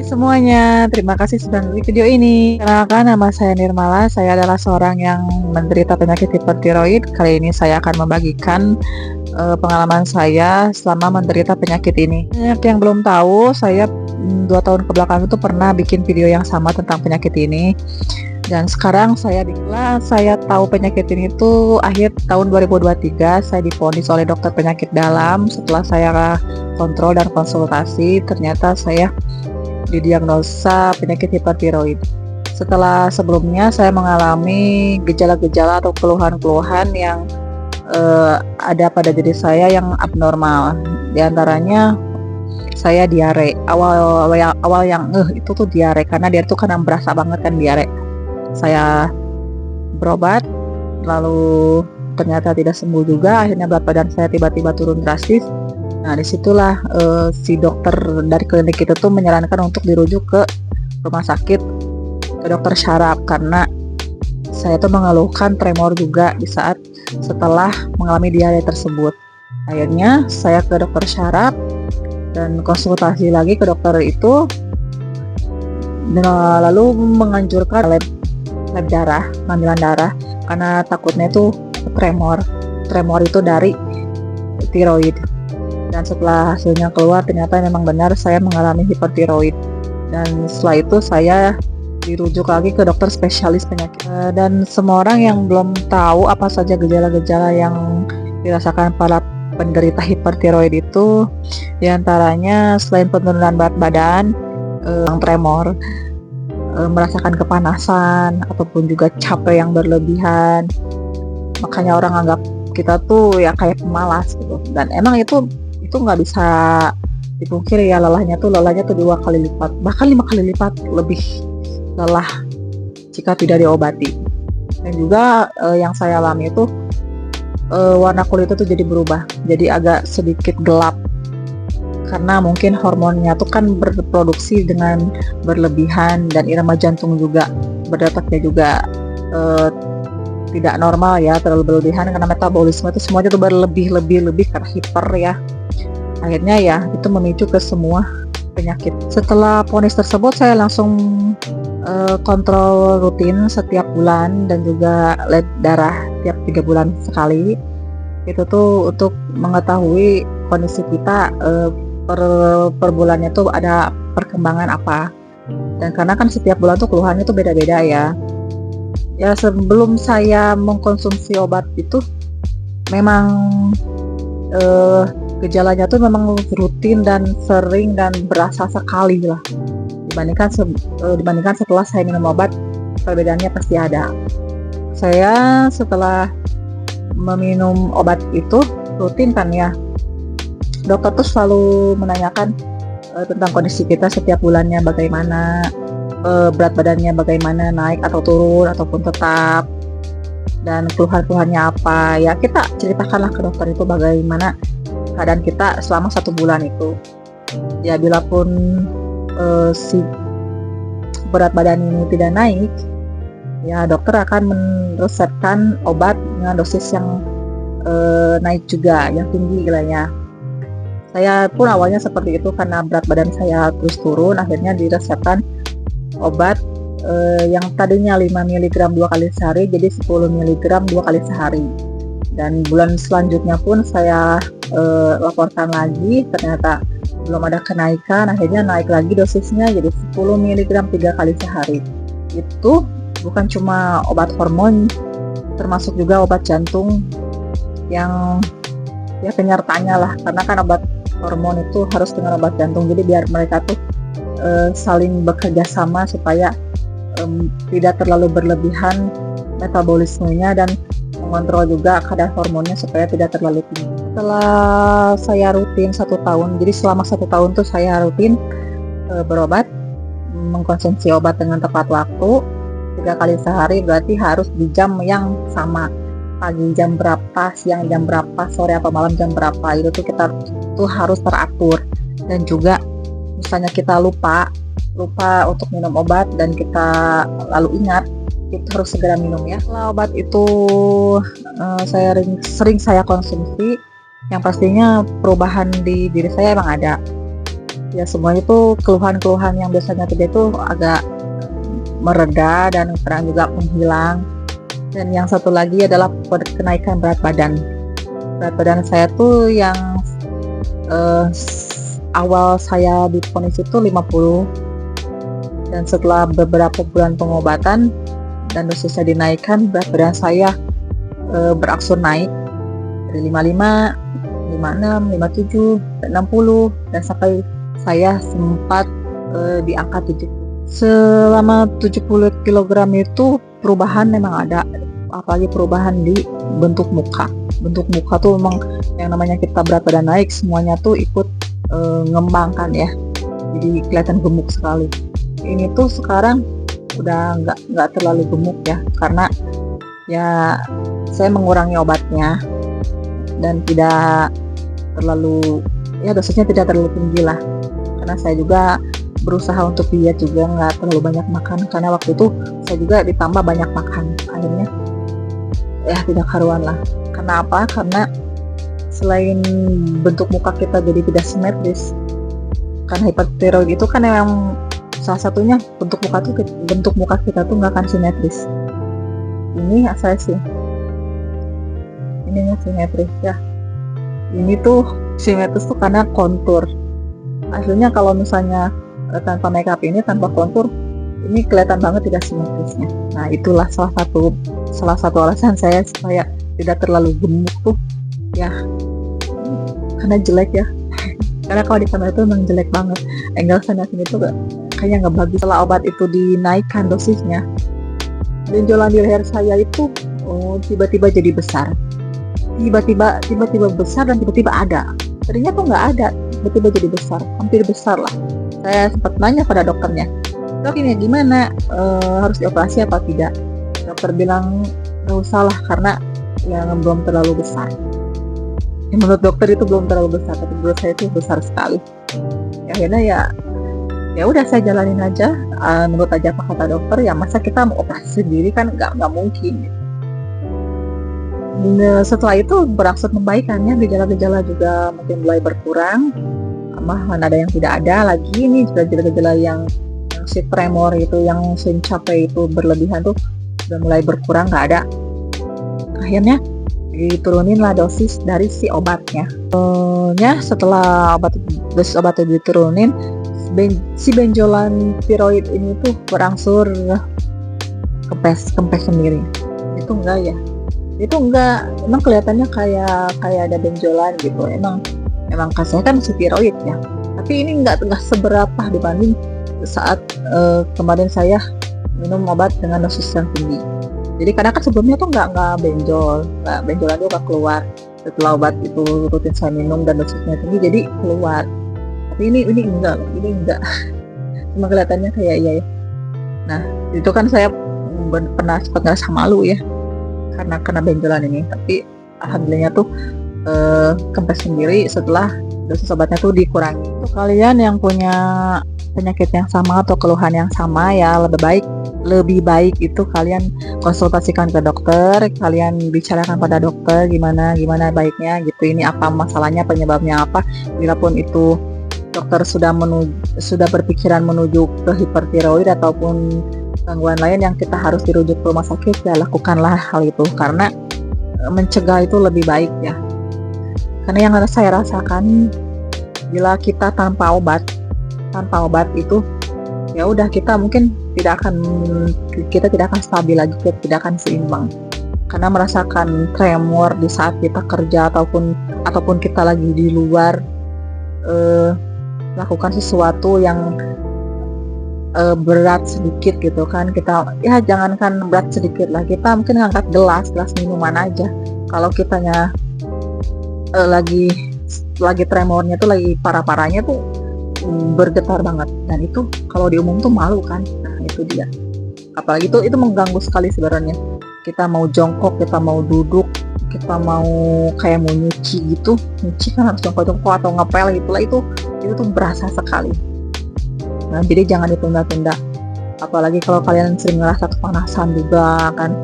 Hai semuanya, terima kasih sudah nonton video ini. Kenalkan, nama saya Nirmala. Saya adalah seorang yang menderita penyakit hipertiroid. Kali ini saya akan membagikan pengalaman saya selama menderita penyakit ini. Banyak yang belum tahu, saya 2 tahun kebelakang itu pernah bikin video yang sama tentang penyakit ini. Dan sekarang saya tahu penyakit ini itu akhir tahun 2023. Saya divonis oleh dokter penyakit dalam. Setelah saya kontrol dan konsultasi, ternyata saya didiagnosa penyakit hipertiroid. Setelah sebelumnya saya mengalami gejala-gejala atau keluhan-keluhan yang ada pada diri saya yang abnormal. Di antaranya saya diare. Awal yang itu tuh diare, karena dia tuh kan berasa banget kan diare. Saya berobat, lalu ternyata tidak sembuh juga. Akhirnya berat badan saya tiba-tiba turun drastis. Nah, disitulah si dokter dari klinik itu tuh menyarankan untuk dirujuk ke rumah sakit, ke dokter syaraf, karena saya tuh mengeluhkan tremor juga di saat setelah mengalami diare tersebut. Akhirnya saya ke dokter syaraf dan konsultasi lagi ke dokter itu, lalu menganjurkan lab darah, pengambilan darah, karena takutnya itu tremor itu dari tiroid. Dan setelah hasilnya keluar, ternyata memang benar saya mengalami hipertiroid. Dan setelah itu saya dirujuk lagi ke dokter spesialis penyakit. Dan semua orang yang belum tahu apa saja gejala-gejala yang dirasakan para penderita hipertiroid itu, diantaranya selain penurunan berat badan, tremor, merasakan kepanasan, ataupun juga capek yang berlebihan. Makanya orang anggap kita tuh ya kayak pemalas gitu. Dan emang itu nggak bisa dipungkiri ya, lelahnya tuh 2 kali lipat, bahkan 5 kali lipat lebih lelah jika tidak diobati. Dan juga yang saya alami itu warna kulit itu jadi berubah, jadi agak sedikit gelap, karena mungkin hormonnya tuh kan berproduksi dengan berlebihan, dan irama jantung juga berdetaknya juga tidak normal ya, terlalu berlebihan, karena metabolisme itu semuanya tuh berlebih karena hiper ya. Akhirnya ya itu memicu ke semua penyakit. Setelah vonis tersebut, saya langsung kontrol rutin setiap bulan, dan juga lab darah tiap 3 bulan sekali. Itu tuh untuk mengetahui kondisi kita per bulannya tuh ada perkembangan apa. Dan karena kan setiap bulan tuh keluhannya tuh beda-beda ya. Ya, sebelum saya mengkonsumsi obat itu memang gejalanya tuh memang rutin dan sering dan berasa sekali lah, dibandingkan setelah saya minum obat. Perbedaannya pasti ada. Saya setelah meminum obat itu rutin kan ya, dokter tuh selalu menanyakan tentang kondisi kita setiap bulannya bagaimana, berat badannya bagaimana, naik atau turun ataupun tetap, dan keluhan-keluhannya apa ya. Kita ceritakanlah ke dokter itu bagaimana keadaan kita selama 1 bulan itu. Ya, bila pun si berat badan ini tidak naik, ya dokter akan meresepkan obat dengan dosis yang naik juga, yang tinggi gilanya. Saya pun awalnya seperti itu, karena berat badan saya terus turun. Akhirnya diresepkan obat yang tadinya 5 mg 2 kali sehari jadi 10 mg 2 kali sehari. Dan bulan selanjutnya pun saya laporkan lagi, ternyata belum ada kenaikan. Akhirnya naik lagi dosisnya jadi 10 mg 3 kali sehari. Itu bukan cuma obat hormon, termasuk juga obat jantung yang ya penyertanya lah, karena kan obat hormon itu harus dengan obat jantung, jadi biar mereka tuh saling bekerja sama supaya tidak terlalu berlebihan metabolismenya, dan mengontrol juga kadar hormonnya supaya tidak terlalu tinggi. Setelah saya rutin 1 tahun, jadi selama 1 tahun tuh saya rutin berobat, mengkonsumsi obat dengan tepat waktu 3 kali sehari, berarti harus di jam yang sama, pagi jam berapa, siang jam berapa, sore atau malam jam berapa. Itu tuh kita tuh harus teratur. Dan juga misalnya kita lupa untuk minum obat dan kita lalu ingat, itu harus segera minum ya. Setelah obat itu sering saya konsumsi, yang pastinya perubahan di diri saya emang ada. Ya semuanya itu keluhan-keluhan yang biasanya terjadi itu agak mereda dan sekarang juga menghilang. Dan yang satu lagi adalah kenaikan berat badan. Berat badan saya tuh yang awal saya divonis itu 50, dan setelah beberapa bulan pengobatan dan dosisnya dinaikkan, berat badan saya berangsur naik dari 55, 56, 57, 60, dan sampai saya sempat di angka 70. Selama 70 kg itu perubahan memang ada, apalagi perubahan di bentuk muka. Bentuk muka tuh memang yang namanya kita berat badan naik, semuanya tuh ikut ngembangkan ya, jadi kelihatan gemuk sekali. Ini tuh sekarang udah nggak terlalu gemuk ya, karena ya saya mengurangi obatnya dan tidak terlalu, ya dosisnya tidak terlalu tinggi lah, karena saya juga berusaha untuk diet juga, nggak terlalu banyak makan, karena waktu itu saya juga ditambah banyak makan, akhirnya ya tidak karuan lah. Karena apa? Karena selain bentuk muka kita jadi tidak simetris, karena hipertiroid itu kan yang salah satunya bentuk muka kita tuh nggak akan simetris. Ini saya sih, ininya simetris ya. Ini tuh simetris tuh karena kontur. Aslinya kalau misalnya tanpa makeup ini, tanpa kontur, ini kelihatan banget tidak simetrisnya. Nah itulah salah satu alasan saya supaya tidak terlalu gemuk tuh ya, karena jelek ya. Karena kalau di kamera itu memang jelek banget, angle sana sini tuh kayaknya nggak bagus. Setelah obat itu dinaikkan dosisnya, benjolan di leher saya itu tiba-tiba jadi besar, tiba-tiba besar, dan tiba-tiba ada. Tadinya tuh nggak ada, tiba-tiba jadi besar, hampir besar lah. Saya sempat nanya pada dokternya, dok ini gimana, harus dioperasi apa tidak? Dokter bilang nggak usah lah, karena yang belum terlalu besar. Ya, menurut dokter itu belum terlalu besar, tapi menurut saya itu besar sekali. Ya, akhirnya ya udah saya jalanin aja, menurut aja apa kata dokter. Ya masa kita mau operasi sendiri kan nggak mungkin. Nah, setelah itu berangsur membaikannya, gejala-gejala juga mungkin mulai berkurang, malahan ada yang tidak ada lagi. Ini gejala-gejala yang si tremor itu, yang capek itu berlebihan tuh udah mulai berkurang, nggak ada. Akhirnya diturunin lah dosis dari si obatnya. Setelah dosis obatnya diturunin, si benjolan tiroid ini tuh berangsur kempes sendiri. Itu enggak ya? Itu enggak, emang kelihatannya kayak ada benjolan gitu. Emang saya kan si tiroid ya. Tapi ini enggak seberapa dibanding saat kemarin saya minum obat dengan dosis yang tinggi. Jadi karena kan sebelumnya tuh nggak benjolan juga keluar. Setelah obat itu rutin saya minum dan dosisnya tinggi, jadi keluar. Tapi ini enggak. Cuma kelihatannya kayak iya ya. Nah itu kan saya pernah sempat ngerasa malu ya, karena kena benjolan ini. Tapi alhamdulillahnya tuh kempes sendiri setelah dosis obatnya tuh dikurangi. Untuk kalian yang punya penyakit yang sama atau keluhan yang sama ya, lebih baik itu kalian konsultasikan ke dokter, kalian bicarakan pada dokter gimana baiknya gitu, ini apa masalahnya, penyebabnya apa. Bila pun itu dokter sudah berpikiran menuju ke hipertiroid ataupun gangguan lain yang kita harus dirujuk ke rumah sakit, ya lakukanlah hal itu, karena mencegah itu lebih baik ya. Karena yang saya rasakan, bila kita tanpa obat itu ya udah, kita mungkin tidak akan stabil lagi, kita tidak akan seimbang, karena merasakan tremor di saat kita kerja ataupun kita lagi di luar lakukan sesuatu yang berat sedikit gitu kan. Kita ya jangankan berat sedikit lah, kita mungkin ngangkat gelas minuman aja, kalau kitanya lagi tremornya tuh lagi parah-parahnya tuh bergetar banget, dan itu kalau di umum tuh malu kan. Nah itu dia, apalagi itu mengganggu sekali sebenarnya. Kita mau jongkok, kita mau duduk, kita mau kayak mau nyuci kan harus jongkok atau ngepel gitulah, itu tuh berasa sekali. Nah jadi jangan ditunda-tunda, apalagi kalau kalian sering ngerasa kepanasan juga kan,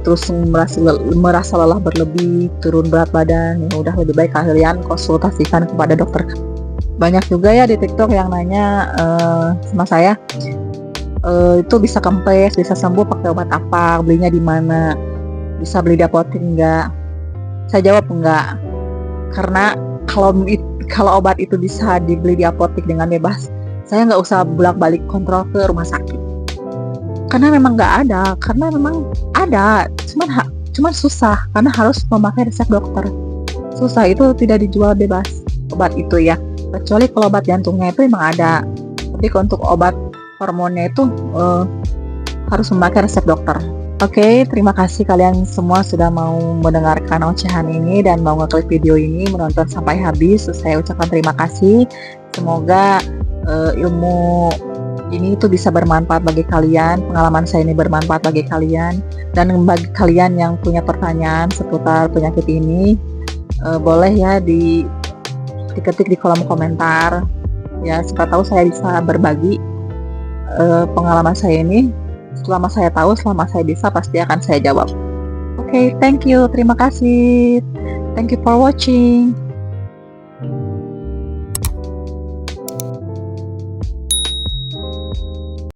terus merasa lelah berlebih, turun berat badan, ya udah lebih baik kalian konsultasikan kepada dokter. banyak juga ya di TikTok yang nanya sama saya, itu bisa kempes, bisa sembuh pakai obat apa, belinya di mana, bisa beli di apotek enggak? Saya jawab enggak, karena kalau obat itu bisa dibeli di apotek dengan bebas, saya nggak usah bolak-balik kontrol ke rumah sakit. Karena memang nggak ada, karena memang ada, cuman susah karena harus memakai resep dokter. Susah, itu tidak dijual bebas obat itu ya. Kecuali kalau obat jantungnya itu memang ada. Tapi untuk obat hormonnya itu harus memakai resep dokter. Oke, terima kasih kalian semua sudah mau mendengarkan ocehan ini dan mau ngeklik video ini, menonton sampai habis. Saya ucapkan terima kasih. Semoga ilmu ini itu bisa bermanfaat bagi kalian, pengalaman saya ini bermanfaat bagi kalian. Dan bagi kalian yang punya pertanyaan seputar penyakit ini, boleh ya diketik di kolom komentar. Ya, siapa tahu saya bisa berbagi pengalaman saya ini. Selama saya tahu, selama saya bisa, pasti akan saya jawab. Oke, thank you, terima kasih. Thank you for watching.